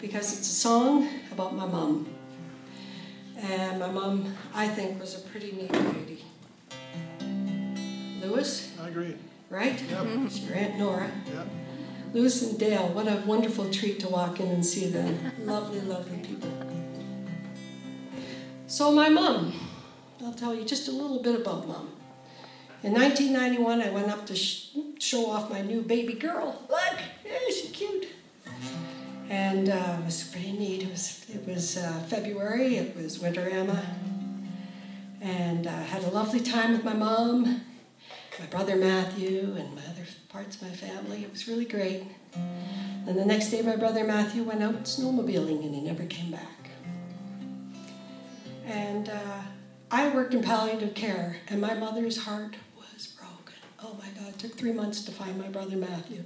because it's a song about my mom. And my mom, I think, was a pretty neat lady. Louis? I agree. Right? Yep. It's your Aunt Nora. Yep. Louis and Dale, what a wonderful treat to walk in and see them. Lovely, lovely people. So my mom, I'll tell you just a little bit about Mom. In 1991, I went up to show off my new baby girl. Look, isn't she cute? And it was pretty neat. It was February. It was Winterama. And I had a lovely time with my mom, my brother Matthew, and my other parts of my family. It was really great. And the next day, my brother Matthew went out snowmobiling, and he never came back. And I worked in palliative care, and my mother's heart was broken. Oh my God, it took 3 months to find my brother Matthew.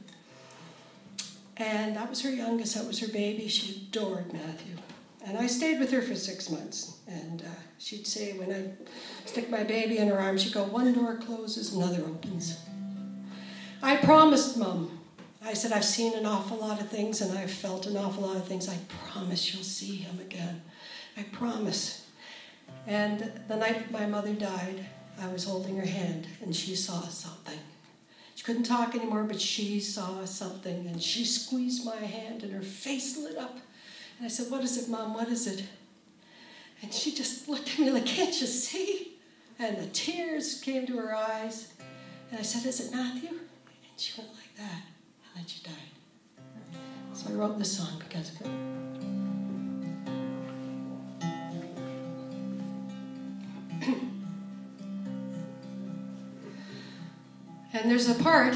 And that was her youngest, that was her baby. She adored Matthew. And I stayed with her for 6 months. And she'd say, when I stick my baby in her arms, she'd go, one door closes, another opens. I promised Mom. I said, I've seen an awful lot of things, and I've felt an awful lot of things. I promise you'll see him again. I promise. And the night my mother died, I was holding her hand, and she saw something. She couldn't talk anymore, but she saw something, and she squeezed my hand, and her face lit up. And I said, what is it, Mom? What is it? And she just looked at me like, can't you see? And the tears came to her eyes. And I said, is it Matthew? And she went like that, and then she died. So I wrote this song because of it. And there's a part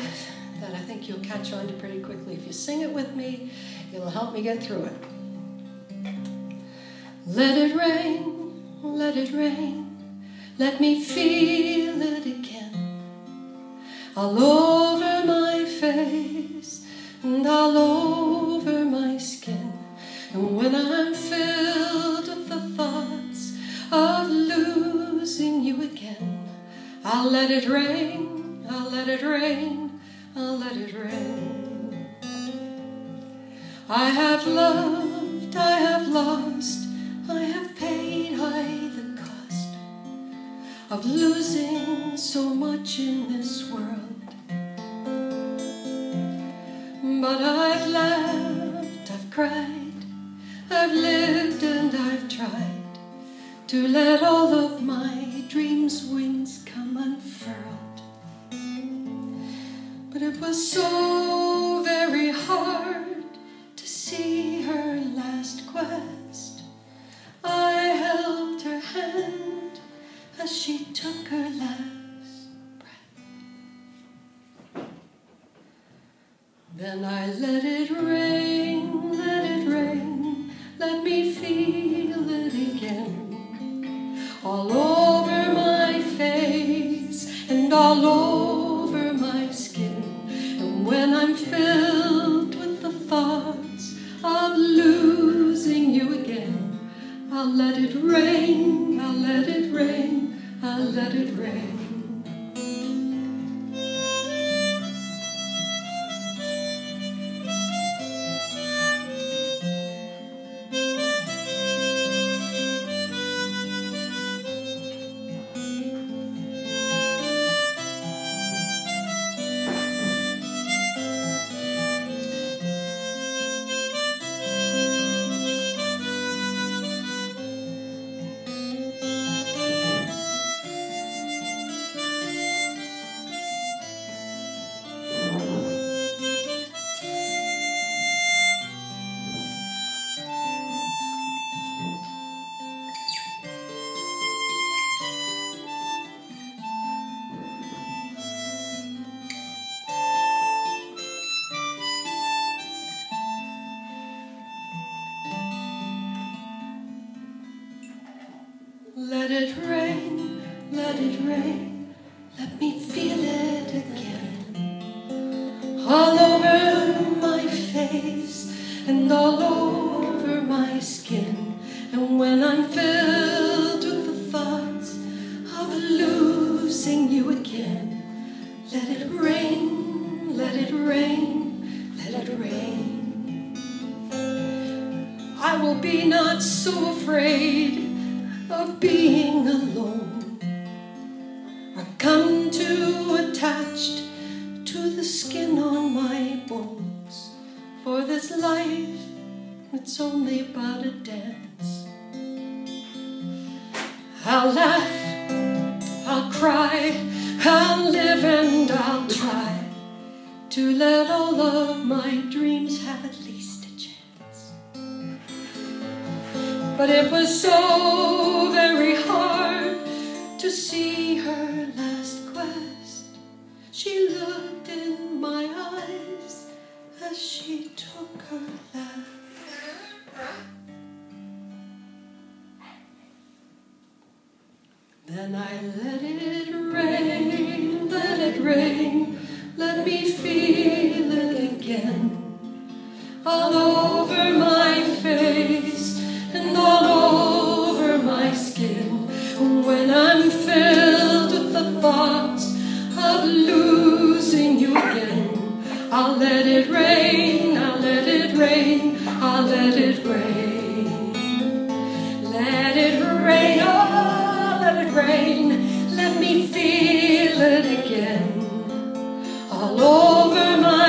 that I think you'll catch on to pretty quickly. If you sing it with me, it'll help me get through it. Let it rain, let me feel it again. All over my face and all over my skin. And when I'm filled with the thoughts of losing you again, I'll let it rain, I'll let it rain, I'll let it rain. I have loved, I have lost, I have paid high the cost of losing so much in this world. But I've laughed, I've cried, I've lived and I've tried to let all of my dreams' wings come unfurled. But it was so very hard to see her last quest. I held her hand as she took her last breath. Then I let it rain, let me feel it again. All over my face and all over my skin. And when I'm filled with the thoughts of losing you again, I'll let it rain, I'll let it rain, I'll let it rain. Let it rain, let me feel it again. All over my face and all over my skin. And when I'm filled with the thoughts of losing you again, let it rain, let it rain, let it rain. I will be not so afraid of being alone, or come too attached to the skin on my bones. For this life, it's only but a dance. I'll laugh, I'll cry, I'll live and I'll try to let all of my dreams have at least a chance. But it was so very hard to see her last quest. She looked in my eyes as she took her last. Then I let it rain, let it rain, let me feel it again, all over my face and all over my skin. When I'm filled with the thoughts of losing you again, I'll let it rain, I'll let it rain, I'll let it rain. Let it rain, oh, let it rain, let me feel it again, all over my